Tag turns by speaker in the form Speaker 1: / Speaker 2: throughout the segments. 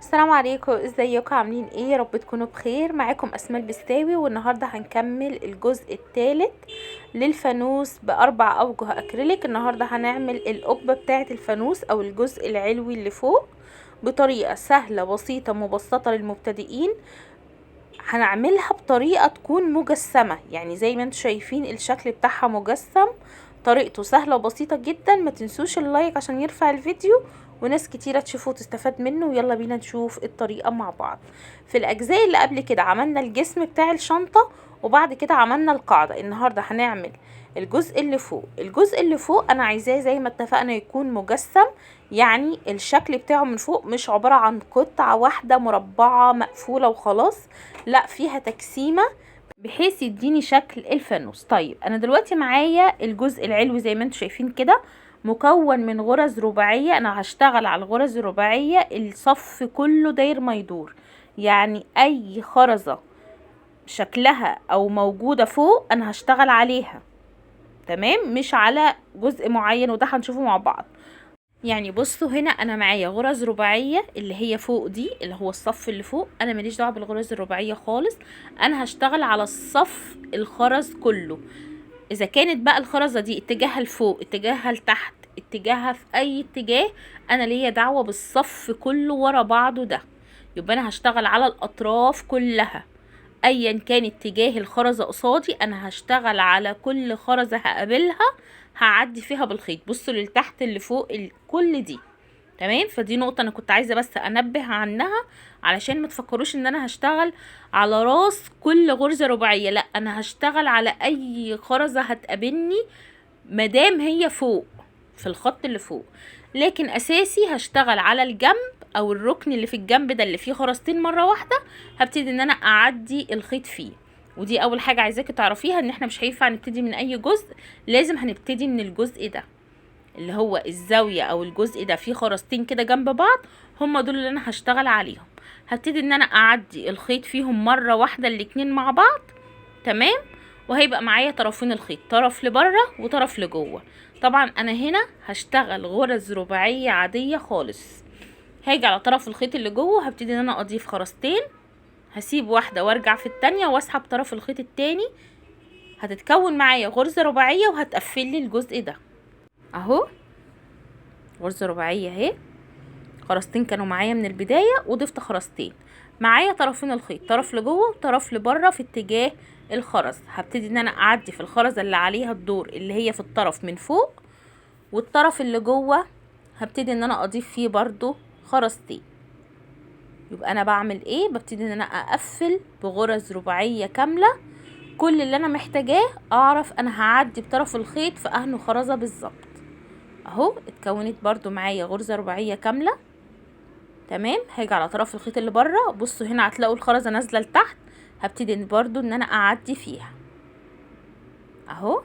Speaker 1: السلام عليكم، ازيكم؟ عاملين ايه؟ يا رب تكونوا بخير. معاكم اسماء البستاوي، والنهارده هنكمل الجزء الثالث للفانوس باربع اوجه اكريليك. النهارده هنعمل القبه بتاعه الفانوس او الجزء العلوي اللي فوق بطريقه سهله بسيطه مبسطه للمبتدئين. هنعملها بطريقه تكون مجسمه، يعني زي ما انتم شايفين الشكل بتاعها مجسم. طريقته سهله وبسيطه جدا. ما تنسوش اللايك عشان يرفع الفيديو وناس كتيرة تشوفه وتستفاد منه. ويلا بينا نشوف الطريقة مع بعض. في الأجزاء اللي قبل كده عملنا الجسم بتاع الشنطة، وبعد كده عملنا القاعدة. النهاردة هنعمل الجزء اللي فوق. الجزء اللي فوق أنا عايزاه زي ما اتفقنا يكون مجسم، يعني الشكل بتاعه من فوق مش عبارة عن قطعة واحدة مربعة مقفولة وخلاص، لا فيها تجسيمة بحيث يديني شكل الفانوس. طيب انا دلوقتي معايا الجزء العلوي زي ما انتم شايفين كده، مكون من غرز رباعية. انا هشتغل على الغرز الرباعية، الصف كله داير ما يدور، يعني اي خرزة شكلها او موجودة فوق انا هشتغل عليها، تمام؟ مش على جزء معين، وده هنشوفه مع بعض. يعني بصوا هنا انا معايا غرز رباعيه اللي هي فوق دي، اللي هو الصف اللي فوق. انا ماليش دعوه بالغرز الرباعيه خالص، انا هشتغل على الصف الخرز كله. اذا كانت بقى الخرزه دي اتجاهها لفوق، اتجاهها لتحت، اتجاهها في اي اتجاه، انا ليا دعوه بالصف كله ورا بعضه ده. يبقى انا هشتغل على الاطراف كلها، ايا كان اتجاه الخرزه قصادي انا هشتغل على كل خرزه هقابلها، هعدي فيها بالخيط. بصوا لتحت اللي فوق كل دي، تمام؟ فدي نقطه انا كنت عايزه بس انبه عنها، علشان ما تفكروش ان انا هشتغل على راس كل غرزه رباعيه، لا انا هشتغل على اي خرزه هتقابلني مادام هي فوق في الخط اللي فوق. لكن اساسي هشتغل على الجنب او الركن اللي في الجنب ده اللي فيه خرزتين مره واحده، هبتدي ان انا اعدي الخيط فيه. ودي اول حاجه عايزاكي تعرفيها، ان احنا مش هينفع نبتدي من اي جزء، لازم هنبتدي من الجزء ده اللي هو الزاويه، او الجزء ده فيه خرزتين كده جنب بعض، هم دول اللي انا هشتغل عليهم. هبتدي ان انا اعدي الخيط فيهم مره واحده الاتنين مع بعض، تمام؟ وهيبقى معايا طرفين الخيط، طرف لبره وطرف لجوه. طبعا انا هنا هشتغل غرز رباعيه عاديه خالص. هاجي على طرف الخيط اللي جوه، هبتدي ان انا اضيف خرزتين، هسيب واحده وارجع في التانية واسحب طرف الخيط التاني، هتتكون معايا غرزه رباعيه وهتقفل لي الجزء ده اهو. غرزه رباعيه اهي، خرزتين كانوا معايا من البدايه وضفت خرزتين. معايا طرفين الخيط، طرف لجوه وطرف لبره في اتجاه الخرز. هبتدي ان انا اعدي في الخرزه اللي عليها الدور اللي هي في الطرف من فوق، والطرف اللي جوه هبتدي ان انا اضيف فيه برضو خرزتين. يبقى انا بعمل ايه؟ ببتدي ان انا اقفل بغرز رباعيه كامله. كل اللي انا محتاجاه اعرف انا هعدي بطرف الخيط في انهي خرزه بالظبط. اهو اتكونت برضو معايا غرزه رباعيه كامله، تمام؟ هاجي على طرف الخيط اللي بره، بصوا هنا هتلاقوا الخرزه نازله لتحت، هبتدي برضو ان انا اعدي فيها اهو.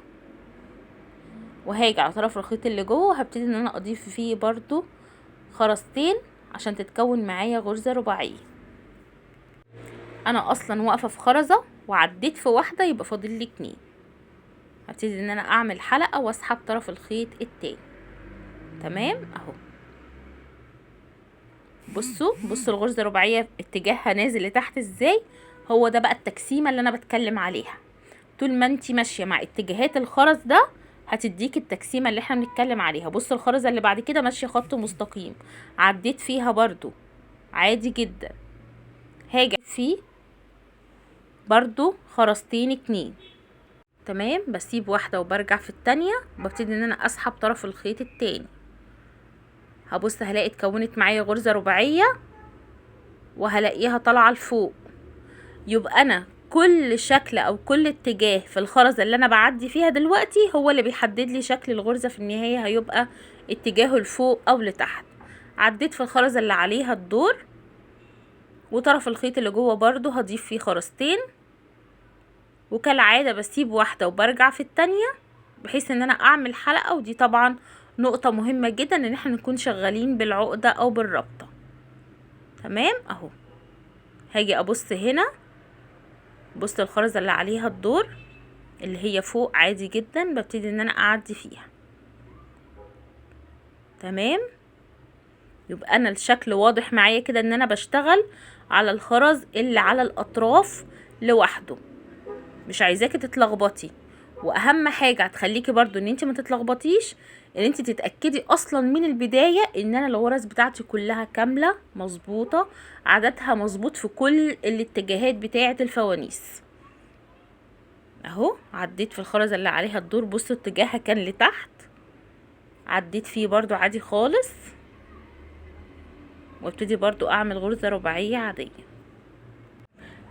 Speaker 1: وهاجي على طرف الخيط اللي جوه، هبتدي ان انا اضيف فيه برضو خرزتين عشان تتكون معايا غرزه رباعيه. انا اصلا واقفه في خرزه وعديت في واحده، يبقى فاضل لي 2. هبتدي ان انا اعمل حلقه واسحب طرف الخيط التاني، تمام؟ اهو بصوا الغرزه الرباعيه اتجاهها نازل لتحت ازاي. هو ده بقى التجسيمه اللي انا بتكلم عليها. طول ما انتي ماشيه مع اتجاهات الخرز ده هتديك التجسيمه اللي احنا بنتكلم عليها. بصوا الخرزه اللي بعد كده ماشيه خط مستقيم، عديت فيها برضو عادي جدا. هاجي فيه برضو خرزتين 2، تمام؟ بسيب واحده وبرجع في التانية، وببتدي ان انا اسحب طرف الخيط التاني. هبص هلاقي اتكونت معايا غرزه رباعيه وهلاقيها طالعه لفوق. يبقى انا كل شكل او كل اتجاه في الخرزة اللي انا بعدي فيها دلوقتي هو اللي بيحدد لي شكل الغرزة في النهاية، هيبقى اتجاهه لفوق او لتحت. عديت في الخرزة اللي عليها الدور، وطرف الخيط اللي جوه برضو هضيف فيه خرزتين، وكالعادة بسيب واحدة وبرجع في التانية بحيث ان انا اعمل حلقة. ودي طبعا نقطة مهمة جدا ان احنا نكون شغالين بالعقدة او بالربطة، تمام؟ اهو هاجي ابص هنا، بص الخرزة اللي عليها الدور اللي هي فوق عادي جدا، ببتدي ان انا اعدي فيها، تمام؟ يبقى انا الشكل واضح معايا كده ان انا بشتغل على الخرز اللي على الاطراف لوحده، مش عايزاكي تتلخبطي. واهم حاجه هتخليكي برضو ان انت ما تتلخبطيش، ان انت تتاكدي اصلا من البدايه ان انا الغرز بتاعتي كلها كامله مظبوطه، عددها مظبوط في كل الاتجاهات بتاعه الفوانيس. اهو عديت في الخرزه اللي عليها الدور، بصوا اتجاهها كان لتحت، عديت فيه برضو عادي خالص، وابتدي برضو اعمل غرزه رباعيه عاديه.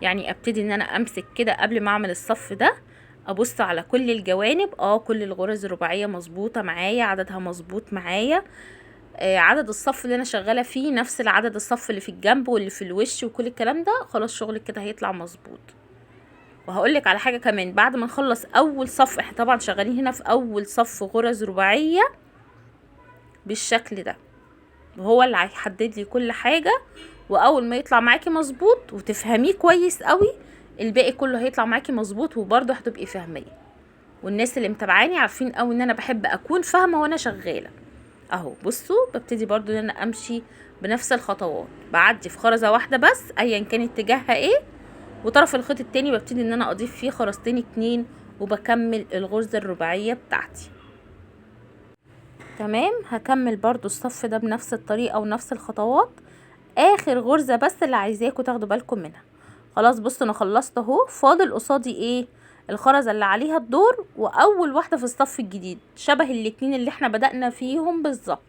Speaker 1: يعني ابتدي ان انا امسك كده قبل ما اعمل الصف ده، ابص على كل الجوانب، كل الغرز الرباعيه مظبوطه معايا، عددها مظبوط معايا، عدد الصف اللي انا شغاله فيه نفس العدد الصف اللي في الجنب واللي في الوش وكل الكلام ده، خلاص شغلك كده هيطلع مظبوط. وهقولك على حاجه كمان، بعد ما نخلص اول صف، احنا طبعا شغالين هنا في اول صف غرز رباعيه بالشكل ده، وهو اللي هيحدد لي كل حاجه. واول ما يطلع معاكي مظبوط وتفهميه كويس قوي، الباقي كله هيطلع معاكي مظبوط وبرضه هتبقي فاهميه. والناس اللي متابعاني عارفين قوي ان انا بحب اكون فاهمه وانا شغاله. اهو بصوا ببتدي برضو ان انا امشي بنفس الخطوات، بعدي في خرزه واحده بس ايا كان اتجاهها ايه، وطرف الخيط التاني ببتدي ان انا اضيف فيه خرزتين اتنين، وبكمل الغرزه الرباعيه بتاعتي. تمام، هكمل برضو الصف ده بنفس الطريقه ونفس الخطوات. اخر غرزه بس اللي عايزاكم تاخدوا بالكم منها. خلاص بصوا انا خلصت اهو، فاضل قصادي ايه؟ الخرزه اللي عليها الدور، واول واحده في الصف الجديد شبه الاتنين اللي احنا بدأنا فيهم بالظبط.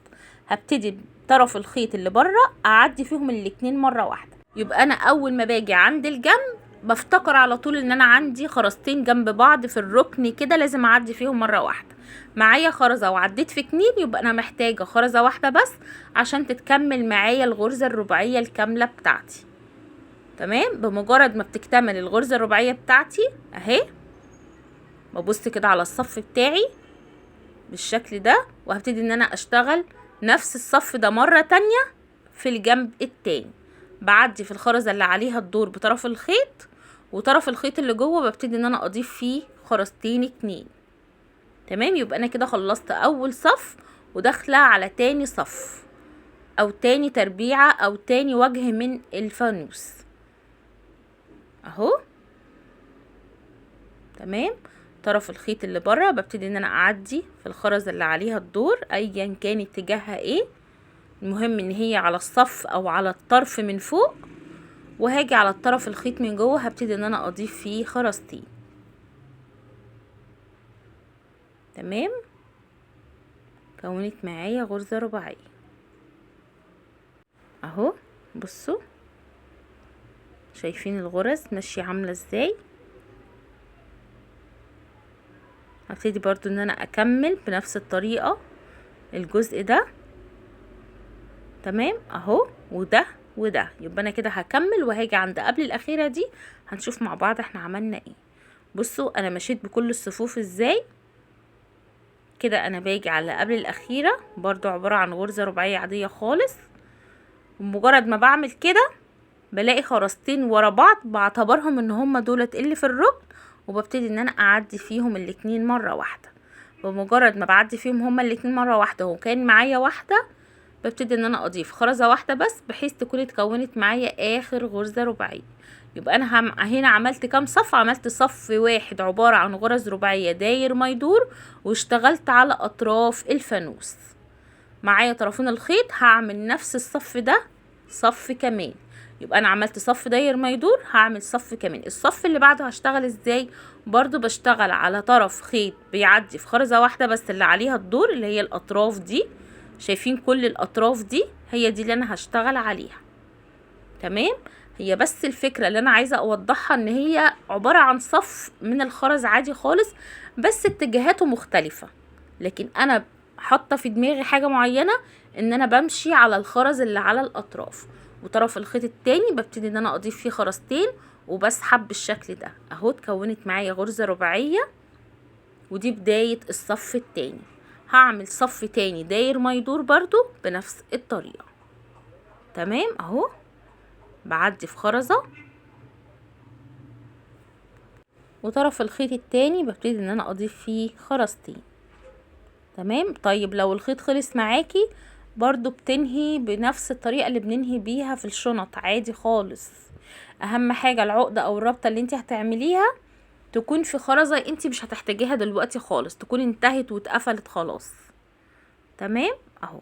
Speaker 1: هبتدي بطرف الخيط اللي بره اعدي فيهم الاتنين مره واحده. يبقى انا اول ما باجي عند الجنب بفتكر على طول ان انا عندي خرزتين جنب بعض في الركن كده، لازم اعدي فيهم مره واحده. معايا خرزه وعديت في اتنين، يبقى انا محتاجه خرزه واحده بس عشان تتكمل معايا الغرزه الرباعيه الكامله بتاعتي. تمام، بمجرد ما بتكتمل الغرزه الرباعيه بتاعتي اهي، ببص كده على الصف بتاعي بالشكل ده، وهبتدي ان انا اشتغل نفس الصف ده مرة تانية في الجنب التاني. بعدي في الخرزة اللي عليها الدور بطرف الخيط، وطرف الخيط اللي جوه ببتدي ان انا اضيف فيه خرزتين اتنين. تمام، يبقى انا كده خلصت اول صف وداخله على تاني صف او تاني تربيعة او تاني وجه من الفانوس اهو. تمام، طرف الخيط اللي بره ببتدي ان انا اعدي في الخرزة اللي عليها الدور ايا كان اتجاهها ايه، المهم ان هي على الصف او على الطرف من فوق، وهاجي على الطرف الخيط من جوه هبتدي ان انا اضيف فيه خرزتين. تمام، كونت معايا غرزة رباعية اهو. بصوا شايفين الغرز ماشية عاملة ازاي. هبتدي برضو ان انا اكمل بنفس الطريقة الجزء ده. تمام اهو، وده وده، يبقى انا كده هكمل وهاجي عند قبل الاخيرة دي هنشوف مع بعض احنا عملنا ايه. بصوا انا مشيت بكل الصفوف ازاي كده. انا باجي على قبل الاخيرة برضو عبارة عن غرزة رباعية عادية خالص، ومجرد ما بعمل كده بلاقي خرزتين ورا بعض بعتبرهم ان هما دولت اللي في الركن، وببتدي ان انا اعدي فيهم الاتنين مرة واحدة. بمجرد ما بعدي فيهم هما الاتنين مرة واحدة وكان معايا واحدة، ببتدي ان انا اضيف خرزة واحدة بس بحيث تكون اتكونت معايا اخر غرزة رباعية. يبقى انا هنا عملت كام صف؟ عملت صف واحد عبارة عن غرز رباعية داير ما يدور، واشتغلت على اطراف الفانوس. معايا طرفين الخيط هعمل نفس الصف ده صف كمان، يبقى انا عملت صف داير ما يدور، هعمل صف كمان. الصف اللي بعده هشتغل ازاي؟ برضو بشتغل على طرف خيط بيعدي في خرزة واحدة بس اللي عليها الدور، اللي هي الاطراف دي. شايفين كل الاطراف دي هي دي اللي انا هشتغل عليها. تمام، هي بس الفكرة اللي انا عايزة اوضحها ان هي عبارة عن صف من الخرز عادي خالص، بس اتجاهاته مختلفة. لكن انا حاطة في دماغي حاجة معينة، ان انا بمشي على الخرز اللي على الاطراف، وطرف الخيط التاني ببتدي ان انا اضيف فيه خرزتين وبسحب بالشكل ده اهو. اتكونت معايا غرزة رباعية، ودي بداية الصف التاني. هعمل صف تاني داير ما يدور برضو بنفس الطريقة. تمام اهو، بعدي في خرزة وطرف الخيط التاني ببتدي ان انا اضيف فيه خرزتين. تمام، طيب لو الخيط خلص معاكي برضو بتنهي بنفس الطريقة اللي بننهي بيها في الشنط عادي خالص. اهم حاجة العقدة او الربطة اللي انت هتعمليها تكون في خرزة انت مش هتحتاجيها دلوقتي خالص، تكون انتهت واتقفلت خلاص. تمام اهو.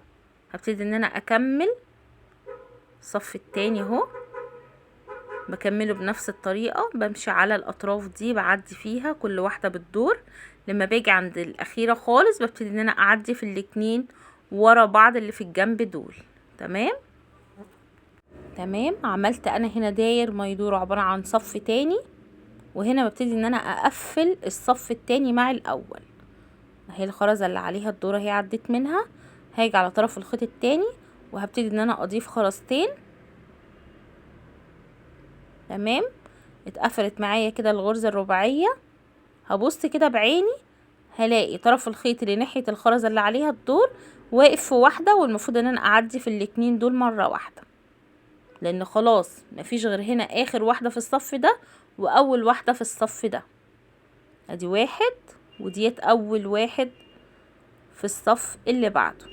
Speaker 1: هبتدي ان انا اكمل الصف التاني اهو، بكمله بنفس الطريقة، بمشي على الاطراف دي بعدي فيها كل واحدة بالدور. لما باجي عند الاخيرة خالص ببتدي ان انا اعدي في الاتنين ورا بعض اللي في الجنب دول. تمام تمام. عملت انا هنا داير ما يدور عبارة عن صف تاني، وهنا ببتدي ان انا اقفل الصف التاني مع الاول. اهي الخرزة اللي عليها الدورة هي عديت منها، هاجي على طرف الخيط التاني وهبتدي ان انا اضيف خرزتين. تمام. اتقفلت معايا كده الغرزة الرباعية، هبص كده بعيني هلاقي طرف الخيط اللي ناحية الخرزة اللي عليها الدور واقف في واحدة، والمفروض ان انا اعدي في الاتنين دول مرة واحدة، لان خلاص مفيش غير هنا اخر واحدة في الصف ده واول واحدة في الصف ده. ادي واحد وديت اول واحد في الصف اللي بعده.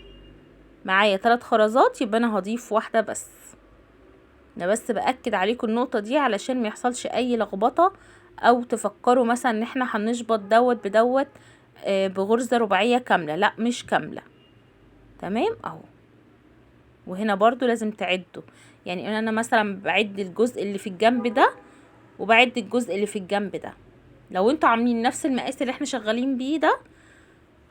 Speaker 1: معايا 3 خرزات، يبقى انا هضيف واحدة بس. انا بس باكد عليكم النقطة دي علشان ما يحصلش اي لخبطة، او تفكروا مثلا ان احنا هنشبط دوت بدوت بغرزة رباعية كاملة. لا مش كاملة. تمام اهو. وهنا برضو لازم تعدوا، يعني انا مثلا بعد الجزء اللي في الجنب ده وبعد الجزء اللي في الجنب ده. لو انتوا عاملين نفس المقاس اللي احنا شغالين بيه ده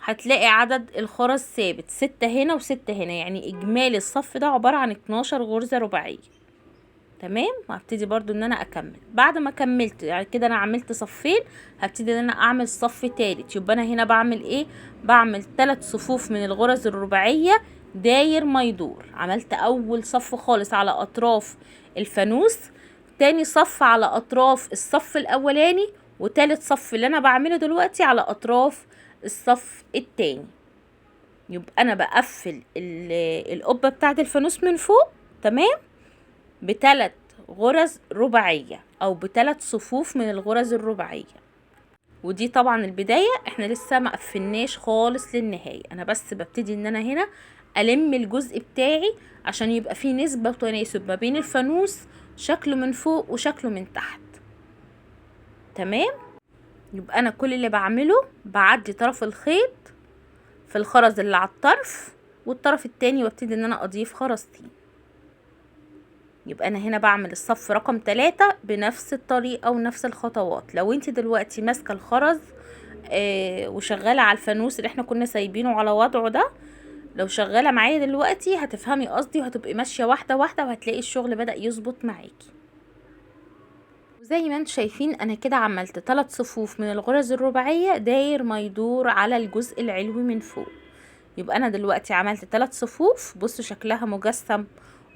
Speaker 1: هتلاقي عدد الخرز ثابت، 6 هنا و6 هنا، يعني اجمالي الصف ده عبارة عن 12 غرزة رباعية. تمام. وهبتدي برضو ان انا اكمل. بعد ما كملت يعني كده انا عملت صفين، هبتدي ان انا اعمل صف تالت. يبقى انا هنا بعمل ايه؟ بعمل 3 صفوف من الغرز الرباعية داير ما يدور. عملت اول صف خالص على اطراف الفانوس، تاني صف على اطراف الصف الاولاني، وتالت صف اللي انا بعمله دلوقتي على اطراف الصف التاني. يبقى انا بقفل القبة بتاعت الفانوس من فوق. تمام. ب3 غرز رباعية او ب3 صفوف من الغرز الرباعية. ودي طبعا البداية، احنا لسه ما قفلناش خالص للنهاية. انا بس ببتدي ان انا هنا الم الجزء بتاعي عشان يبقى فيه نسبة وتناسب ما بين الفانوس شكله من فوق وشكله من تحت. تمام. يبقى انا كل اللي بعمله بعدي طرف الخيط في الخرز اللي على الطرف والطرف التاني، وابتدي ان انا اضيف خرزتين. يبقى انا هنا بعمل الصف رقم 3 بنفس الطريقة ونفس الخطوات. لو انت دلوقتي ماسكة الخرز وشغالة على الفانوس اللي احنا كنا سايبينه على وضعه ده، لو شغالة معايا دلوقتي هتفهمي قصدي وهتبقي ماشية واحدة واحدة وهتلاقي الشغل بدأ يظبط معاكي. وزي ما انتم شايفين انا كده عملت 3 صفوف من الغرز الرباعية داير ما يدور على الجزء العلوي من فوق. يبقى انا دلوقتي عملت 3 صفوف. بصوا شكلها مجسم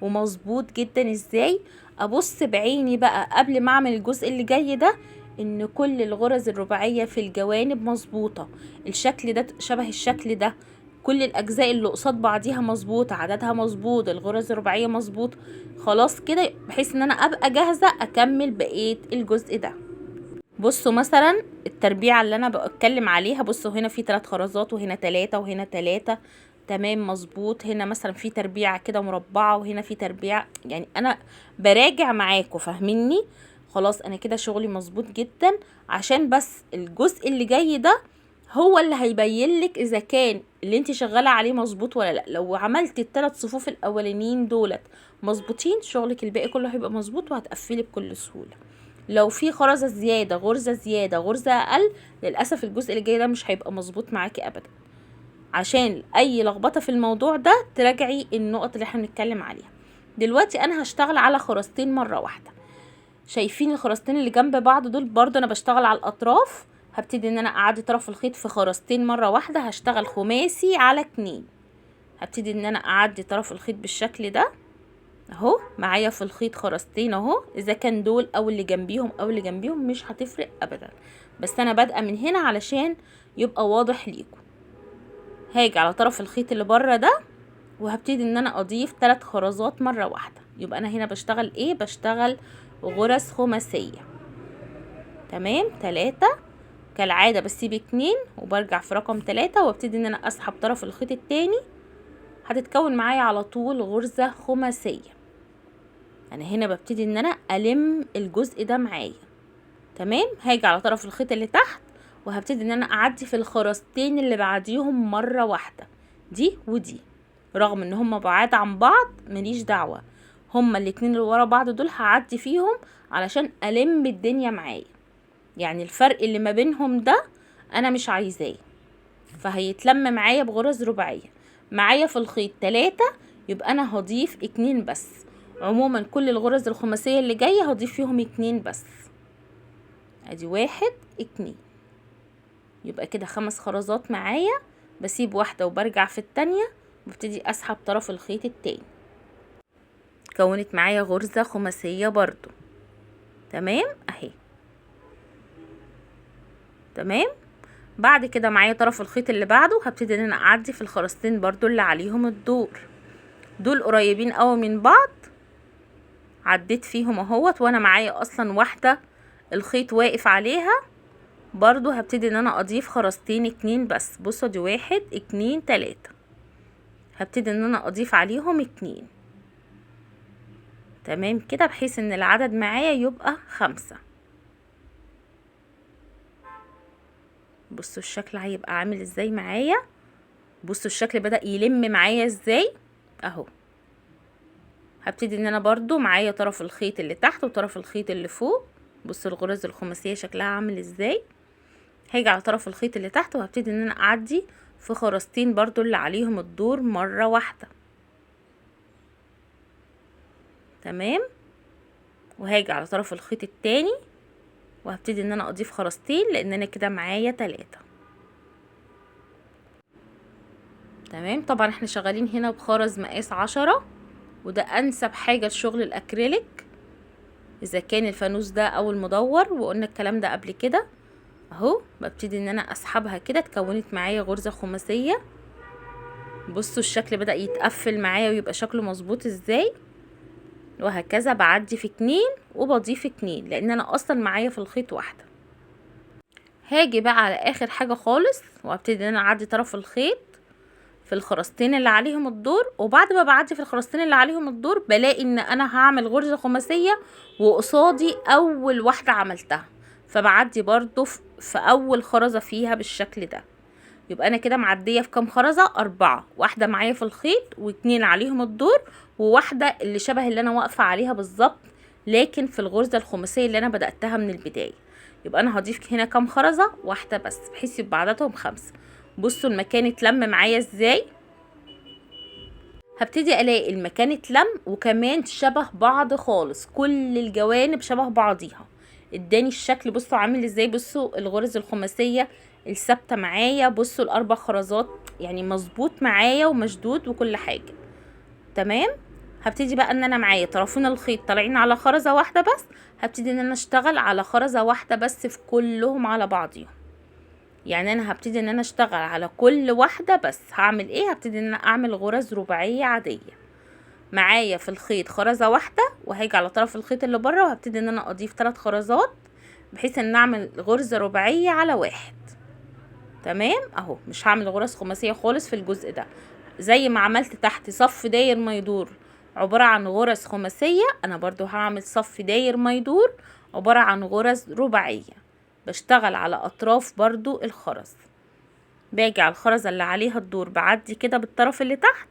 Speaker 1: ومظبوط جدا ازاي. ابص بعيني بقى قبل ما اعمل الجزء اللي جاي ده ان كل الغرز الرباعية في الجوانب مظبوطة، الشكل ده شبه الشكل ده، كل الاجزاء اللي قصاد بعضيها مظبوطة، عددها مظبوط، الغرز الرباعية مظبوط. خلاص كده بحيث ان انا ابقى جاهزة اكمل بقية الجزء ده. بصوا مثلا التربيعة اللي انا بتكلم عليها، بصوا هنا في 3 خرزات وهنا 3 وهنا 3. تمام مظبوط. هنا مثلا في تربيعة كده مربعة وهنا في تربيعة، يعني انا براجع معاكم فاهميني. خلاص انا كده شغلي مظبوط جدا، عشان بس الجزء اللي جاي ده هو اللي هيبين لك اذا كان اللي انت شغاله عليه مظبوط ولا لا. لو عملتي ال3 صفوف الاولانيين دولت مظبوطين، شغلك الباقي كله هيبقى مظبوط وهتقفلي بكل سهوله. لو في خرزه زياده، غرزه زياده، غرزه اقل، للاسف الجزء اللي جاي ده مش هيبقى مظبوط معاكي ابدا. عشان اي لخبطه في الموضوع ده تراجعي النقط اللي احنا بنتكلم عليها. دلوقتي انا هشتغل على خرزتين مره واحده. شايفين الخرزتين اللي جنب بعض دول؟ برضو انا بشتغل على الاطراف. هبتدي ان انا اعدي طرف الخيط في خرزتين مره واحده، هشتغل خماسي على 2. هبتدي ان انا اعدي طرف الخيط بالشكل ده اهو. معايا في الخيط خرزتين اهو، اذا كان دول او اللي جنبيهم او اللي جنبيهم مش هتفرق ابدا، بس انا بادئه من هنا علشان يبقى واضح ليكم. هاجي على طرف الخيط اللي بره ده وهبتدي ان انا اضيف 3 خرزات مره واحده. يبقى انا هنا بشتغل ايه؟ بشتغل غرز خماسيه. تمام. 3 كالعاده بسيب 2 وبرجع في رقم 3 وابتدي ان انا اسحب طرف الخيط التاني. هتتكون معايا على طول غرزة خماسية. انا هنا ببتدي ان انا الم الجزء ده معايا. تمام، هاجي على طرف الخيط اللي تحت وهبتدي ان انا اعدي في الخرزتين اللي بعديهم مرة واحدة، دي ودي، رغم ان هما بعاد عن بعض ماليش دعوة، هما الاتنين اللي ورا بعض دول هعدي فيهم علشان الم الدنيا معايا. يعني الفرق اللي ما بينهم ده انا مش عايزاه، فهيتلم معايا بغرز رباعية. معايا في الخيط 3، يبقى انا هضيف 2 بس. عموما كل الغرز الخماسية اللي جاية هضيف فيهم 2 بس. ادي 1 2، يبقى كده 5 خرزات معايا. بسيب واحدة وبرجع في التانية وابتدي اسحب طرف الخيط التاني. كونت معايا غرزة خماسية برضو. تمام اهي. تمام، بعد كده معايا طرف الخيط اللي بعده هبتدي ان انا اعدي في الخرزتين برضو اللي عليهم الدور، دول قريبين قوي من بعض، عديت فيهم اهوت وانا معايا اصلا واحدة الخيط واقف عليها. برضو هبتدي ان انا اضيف خرزتين 2 بس. بصوا دي 1 2 3، هبتدي ان انا اضيف عليهم 2. تمام كده، بحيث ان العدد معايا يبقى 5. بصوا الشكل هيبقى عامل ازاي معايا. بصوا الشكل بدأ يلم معايا ازاي اهو. هبتدي ان انا برضو معايا طرف الخيط اللي تحت وطرف الخيط اللي فوق. بصوا الغرز الخماسية شكلها عامل ازاي. هاجي على طرف الخيط اللي تحت وهبتدي ان انا اعدي في خرزتين برضو اللي عليهم الدور مرة واحدة. تمام، وهاجي على طرف الخيط التاني وهبتدي ان انا اضيف خرزتين لان انا كده معايا 3. تمام، طبعا احنا شغالين هنا بخرز مقاس 10، وده انسب حاجة لشغل الاكريليك اذا كان الفانوس ده او المدور، وقلنا الكلام ده قبل كده. اهو ببتدي ان انا اسحبها كده، اتكونت معايا غرزة خماسية. بصوا الشكل بدأ يتقفل معايا ويبقى شكله مظبوط ازاي. وهكذا بعدي في 2 وبضيف 2 لان انا اصلا معايا في الخيط واحدة. هاجي بقى على اخر حاجة خالص وابتدي ان انا اعدي طرف الخيط في الخرزتين اللي عليهم الدور. وبعد ما بعدي في الخرزتين اللي عليهم الدور بلاقي ان انا هعمل غرزة خماسية وقصادي اول واحدة عملتها، فبعدي برضو في اول خرزة فيها بالشكل ده. يبقى انا كده معدية في كام خرزة؟ 4. واحدة معايا في الخيط و2 عليهم الدور وواحدة اللي شبه اللي انا واقفة عليها بالظبط لكن في الغرزة الخماسية اللي انا بدأتها من البداية. يبقى انا هضيف هنا كام خرزة؟ واحدة بس، بحيث يبقى عددهم 5. بصوا المكان اتلم معايا ازاي. هبتدي الاقي المكان اتلم وكمان شبه بعض خالص، كل الجوانب شبه بعضيها، اداني الشكل. بصوا عامل ازاي. بصوا الغرز الخماسية الثابتة معايا، بصوا ال4 خرزات يعني مظبوط معايا ومشدود وكل حاجة. تمام، هبتدي بقى ان انا معايا طرفين الخيط طالعين على خرزة واحدة بس، هبتدي ان انا اشتغل على خرزة واحدة بس في كلهم على بعضيهم. يعني انا هبتدي ان انا اشتغل على كل واحدة بس. هعمل ايه؟ هبتدي ان انا اعمل غرز رباعية عادية. معايا في الخيط خرزة واحدة وهاجي على طرف الخيط اللي بره وهبتدي ان انا اضيف 3 خرزات بحيث ان اعمل غرزة رباعية على 1. تمام اهو، مش هعمل غرز خماسية خالص في الجزء ده. زي ما عملت تحت صف داير ما يدور عبارة عن غرز خماسية، انا برضو هعمل صف داير ما يدور عبارة عن غرز رباعية. بشتغل على اطراف برضو الخرز. باجي على الخرزة اللي عليها الدور بعدي كده بالطرف اللي تحت،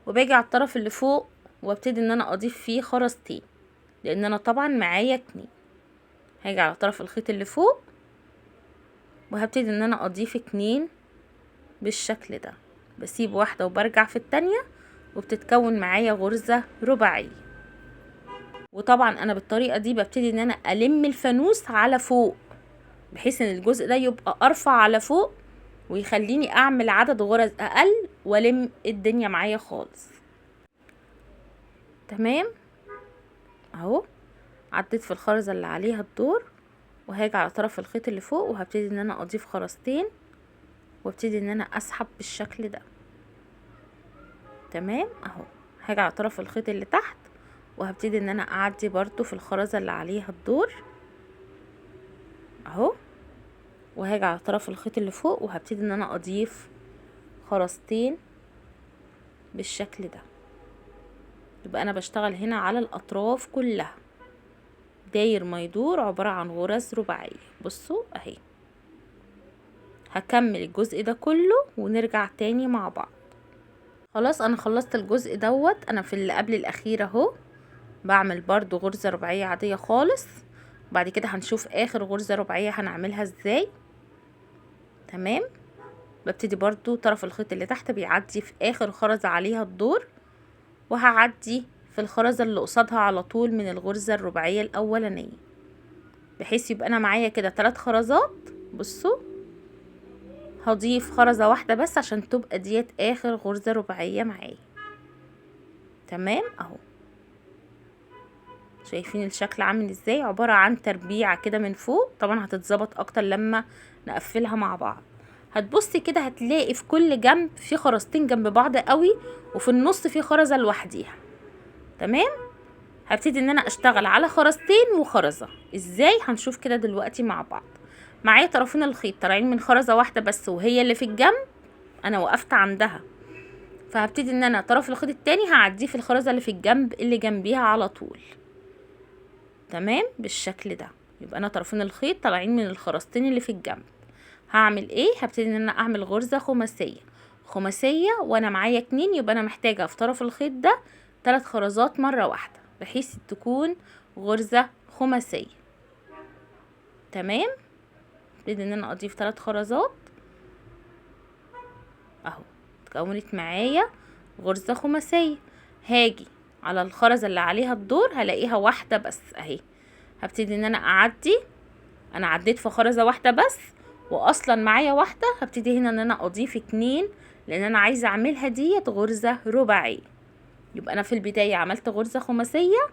Speaker 1: وباجي على الطرف اللي فوق وابتدي ان انا اضيف فيه خرزتين لان انا طبعا معايا 2. هاجي على طرف الخيط اللي فوق وهبتدي ان انا اضيف 2 بالشكل ده. بسيب واحدة وبرجع في التانية وبتتكون معايا غرزة رباعية. وطبعا انا بالطريقة دي ببتدي ان انا الم الفانوس على فوق بحيث ان الجزء ده يبقى ارفع على فوق ويخليني اعمل عدد غرز اقل والم الدنيا معايا خالص. تمام اهو، عديت في الخرزة اللي عليها الدور وهاجي على طرف الخيط اللي فوق وهبتدي ان انا اضيف خرزتين وابتدي ان انا اسحب بالشكل ده. تمام اهو، هاجي على طرف الخيط اللي تحت وهبتدي ان انا اعدي برضو في الخرزة اللي عليها الدور اهو، وهاجي على طرف الخيط اللي فوق وهبتدي ان انا اضيف خرزتين بالشكل ده. يبقى انا بشتغل هنا على الاطراف كلها، داير ما يدور عبارة عن غرز رباعية. بصوا اهي. هكمل الجزء ده كله ونرجع تاني مع بعض. خلاص انا خلصت الجزء دوت. انا في اللي قبل الاخير اهو بعمل برضو غرزة رباعية عادية خالص، وبعد كده هنشوف اخر غرزة رباعية هنعملها ازاي. تمام. ببتدي برضو طرف الخيط اللي تحت بيعدي في اخر خرزة عليها الدور، وهعدي في الخرزة اللي قصادها على طول من الغرزة الرباعية الاولانية، بحيث يبقى انا معايا كده 3 خرزات. بصوا هضيف خرزة واحدة بس عشان تبقى ديت اخر غرزة رباعية معايا. تمام اهو. شايفين الشكل عامل ازاي؟ عبارة عن تربيعة كده من فوق. طبعا هتتظبط اكتر لما نقفلها مع بعض. هتبصي كده هتلاقي في كل جنب في خرزتين جنب بعض قوي، وفي النص في خرزة لوحديها. تمام. هبتدي ان انا اشتغل على خرزتين وخرزة. ازاي؟ هنشوف كده دلوقتي مع بعض. معايا طرفين الخيط طالعين من خرزة واحدة بس، وهي اللي في الجنب انا وقفت عندها، فهبتدي ان انا طرف الخيط التاني هعديه في الخرزة اللي في الجنب اللي جنبيها على طول. تمام بالشكل ده. يبقى انا طرفين الخيط طالعين من الخرزتين اللي في الجنب. هعمل ايه؟ هبتدي ان انا اعمل غرزة خماسية. خماسية وانا معايا 2، يبقى انا محتاجة في طرف الخيط ده 3 خرزات مرة واحدة، بحيث تكون غرزة خماسية. تمام. ابتدي ان انا اضيف 3 خرزات اهو، اتكونت معايا غرزة خماسية. هاجي على الخرزة اللي عليها الدور هلاقيها واحدة بس اهي. هبتدي ان انا اعدي. انا عديت في خرزة واحدة بس، واصلا معايا واحدة. هبتدي هنا ان انا اضيف 2، لان انا عايزة اعملها ديت غرزة رباعية. يبقى انا في البداية عملت غرزة خماسية،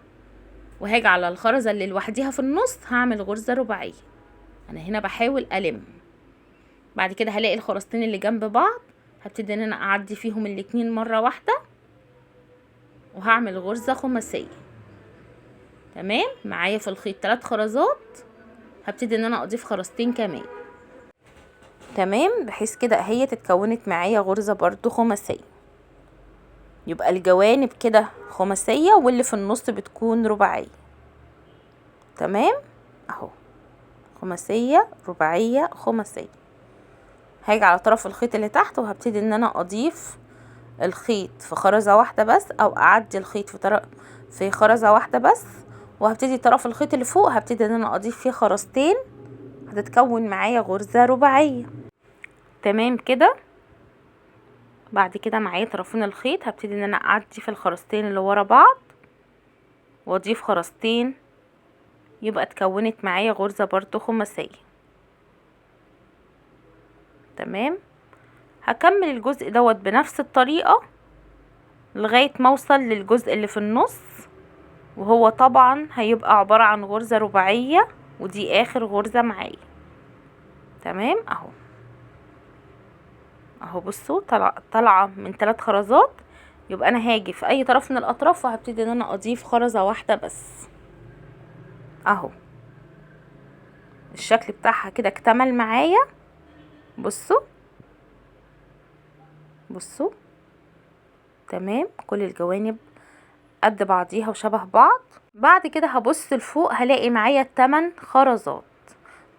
Speaker 1: وهاجي على الخرزة اللي لوحديها في النص هعمل غرزة رباعية. انا هنا بحاول الم. بعد كده هلاقي الخرزتين اللي جنب بعض، هبتدي ان انا اعدي فيهم الاتنين مرة واحدة، وهعمل غرزة خماسية. تمام. معايا في الخيط 3 خرزات، هبتدي ان انا اضيف خرزتين كمان. تمام. بحيث كده اهي اتكونت معايا غرزة برضو خماسية. يبقى الجوانب كده خماسية، واللي في النص بتكون رباعية. تمام اهو. خماسية رباعية خماسية. هاجي على طرف الخيط اللي تحت، وهبتدي ان انا اضيف الخيط في خرزة واحدة بس، او اعدي الخيط في خرزة واحدة بس، وهبتدي طرف الخيط اللي فوق هبتدي ان انا اضيف فيه خرزتين، هتتكون معايا غرزة رباعية. تمام كده. بعد كده معايا طرفين الخيط، هبتدي ان انا اعدي في الخرزتين اللي ورا بعض، واضيف خرزتين، يبقى اتكونت معايا غرزة برضو خماسية. تمام. هكمل الجزء دوت بنفس الطريقة لغاية ما اوصل للجزء اللي في النص، وهو طبعا هيبقى عبارة عن غرزة رباعية، ودي اخر غرزة معايا. تمام اهو. اهو بصوا طالعة من 3 خرزات. يبقى انا هاجي في اي طرف من الاطراف، وهبتدي ان انا اضيف خرزة واحدة بس اهو. الشكل بتاعها كده اكتمل معايا. بصوا بصوا. تمام. كل الجوانب قد بعضيها وشبه بعض. بعد كده هبص لفوق هلاقي معايا 8 خرزات.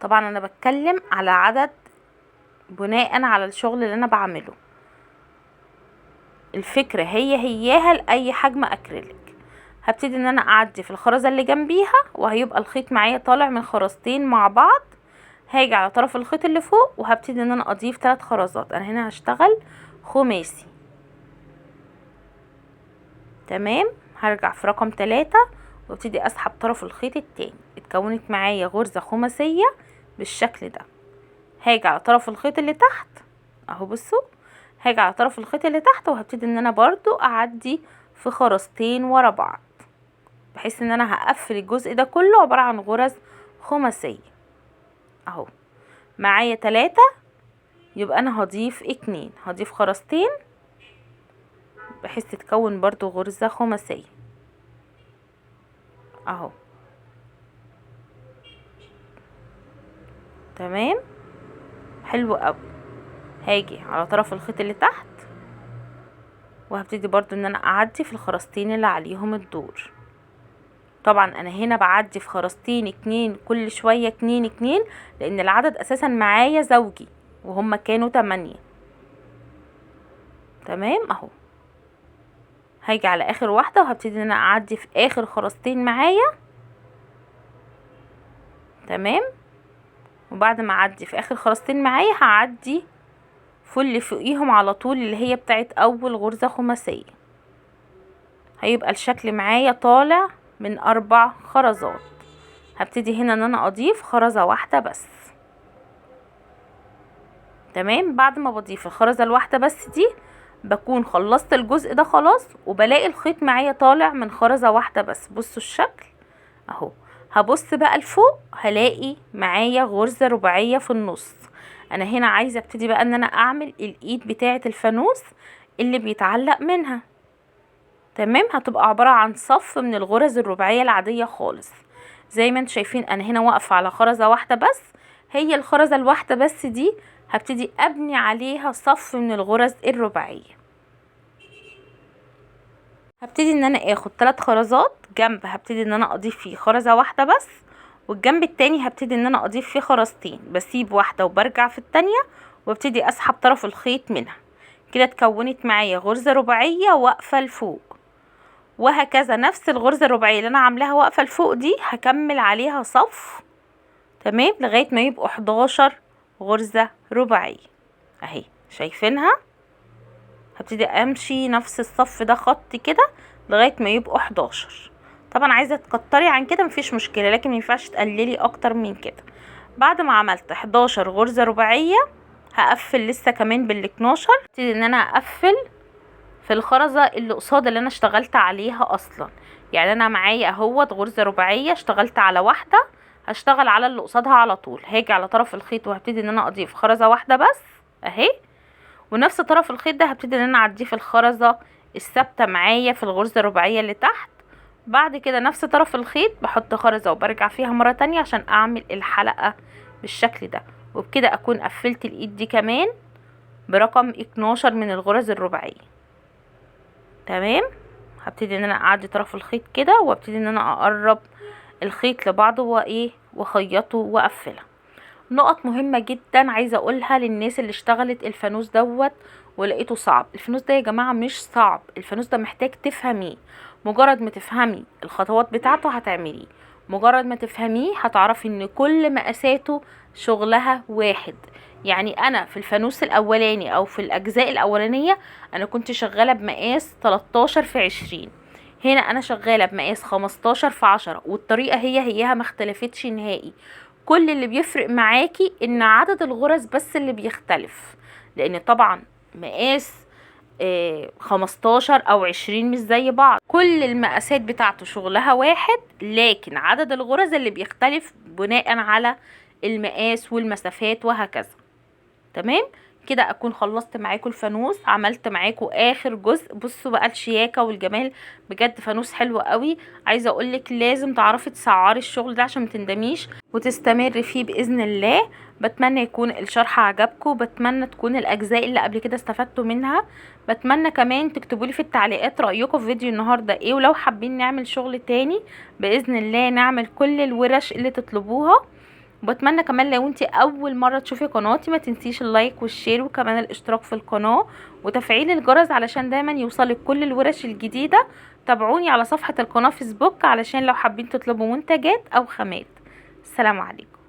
Speaker 1: طبعا انا بتكلم على عدد بناء على الشغل اللي انا بعمله. الفكرة هياها لأي حجم اكريليك. هبتدي ان انا اعدي في الخرزة اللي جنبيها، وهيبقى الخيط معايا طالع من خرزتين مع بعض. هاجي على طرف الخيط اللي فوق، وهبتدي ان انا اضيف 3 خرزات. انا هنا هشتغل خماسي. تمام. هرجع في رقم 3، وابتدي اسحب طرف الخيط التاني. اتكونت معايا غرزة خماسية بالشكل ده. هاجي على طرف الخيط اللي تحت اهو. بصوا هاجي على طرف الخيط اللي تحت، وهبتدي ان انا برضو اعدي في خرزتين ورا بعض، بحيث ان انا هقفل الجزء ده كله عبارة عن غرز خماسية اهو. معايا 3، يبقى انا هضيف 2، هضيف خرزتين بحيث تتكون برضو غرزة خماسية اهو. تمام. حلو قوي. هاجي على طرف الخيط اللي تحت، وهبتدي برضو ان انا اعدي في الخرزتين اللي عليهم الدور. طبعا انا هنا بعدي في خرزتين 2 كل شوية 2 2 لان العدد اساسا معايا زوجي وهم كانوا 8. تمام اهو. هاجي على اخر واحدة وهبتدي ان انا اعدي في اخر خرزتين معايا. تمام. وبعد ما اعدي في اخر خرزتين معايا هعدي في اللي فوقيهم على طول اللي هي بتاعت اول غرزة خماسية. هيبقى الشكل معايا طالع من 4 خرزات. هبتدي هنا ان انا اضيف خرزة واحدة بس. تمام. بعد ما بضيف الخرزة الواحدة بس دي بكون خلصت الجزء ده خلاص، وبلاقي الخيط معايا طالع من خرزة واحدة بس. بصوا الشكل اهو. هبص بقى لفوق هلاقي معايا غرزة رباعية في النص. انا هنا عايزة ابتدي بقى ان انا اعمل الايد بتاعة الفانوس اللي بيتعلق منها. تمام. هتبقى عبارة عن صف من الغرز الرباعية العادية خالص. زي ما انتوا شايفين انا هنا واقفة على خرزة واحدة بس. هي الخرزة الواحدة بس دي هبتدي ابني عليها صف من الغرز الرباعية. هبتدي ان انا اخد 3 خرزات جنب، هبتدي ان انا اضيف فيه خرزة واحدة بس، والجنب التاني هبتدي ان انا اضيف فيه خرزتين، بسيب واحدة وبرجع في التانية وابتدي اسحب طرف الخيط منها. كده اتكونت معايا غرزة رباعية واقفة لفوق. وهكذا نفس الغرزة الرباعية اللي انا عاملاها واقفة لفوق دي هكمل عليها صف. تمام. لغاية ما يبقوا 11 غرزة رباعية اهي شايفينها. هبتدي امشي نفس الصف ده خط كده لغاية ما يبقوا 11. طبعا عايزة تكتري عن كده مفيش مشكلة، لكن مينفعش تقللي اكتر من كده. بعد ما عملت 11 غرزة رباعية هقفل لسه كمان بال12. هبتدي ان انا اقفل في الخرزة اللي قصاد اللي انا اشتغلت عليها اصلا. يعني انا معايا اهوت غرزة رباعية اشتغلت على واحدة، هشتغل على اللي قصادها على طول. هاجي على طرف الخيط وهبتدي ان انا اضيف خرزة واحدة بس اهي، ونفس طرف الخيط ده هبتدي ان انا اعديه في الخرزة الثابتة معايا في الغرزة الرباعية اللي تحت. بعد كده نفس طرف الخيط بحط خرزة وبرجع فيها مرة تانية عشان اعمل الحلقة بالشكل ده. وبكده اكون قفلت الايد دي كمان برقم 12 من الغرز الرباعية. تمام. هبتدي ان انا اعدي طرف الخيط كده وابتدي ان انا اقرب الخيط لبعضه واخيطه واقفله. نقط مهمة جدا عايزة اقولها للناس اللي اشتغلت الفانوس دوت ولقيته صعب. الفانوس ده يا جماعة مش صعب، الفانوس ده محتاج تفهميه. مجرد ما تفهمي الخطوات بتاعته هتعمليه، مجرد ما تفهميه هتعرفي ان كل مقاساته شغلها واحد. يعني انا في الفانوس الاولاني او في الاجزاء الاولانية انا كنت شغالة بمقاس 13 في 20. هنا انا شغالة بمقاس 15 في 10، والطريقة هيها ما اختلفتش نهائي. كل اللي بيفرق معاكي ان عدد الغرز بس اللي بيختلف، لان طبعا مقاس 15 او 20 مش زي بعض. كل المقاسات بتاعته شغلها واحد، لكن عدد الغرز اللي بيختلف بناء على المقاس والمسافات وهكذا. تمام. كده اكون خلصت معاكم الفانوس، عملت معاكم اخر جزء. بصوا بقى الشياكه والجمال، بجد فانوس حلو قوي. عايزه اقولك لازم تعرفي تسعري الشغل ده عشان متندميش وتستمري فيه باذن الله. بتمنى يكون الشرح عجبكم، بتمنى تكون الاجزاء اللي قبل كده استفدتوا منها. بتمنى كمان تكتبوا لي في التعليقات رايكم في فيديو النهارده ايه، ولو حابين نعمل شغل تاني باذن الله نعمل كل الورش اللي تطلبوها. وبتمنى كمان لو انتي اول مرة تشوفي قناتي ما تنسيش اللايك والشير وكمان الاشتراك في القناة وتفعيل الجرس علشان دايما يوصلك كل الورش الجديدة. تابعوني على صفحة القناة فيسبوك علشان لو حابين تطلبوا منتجات او خامات. السلام عليكم.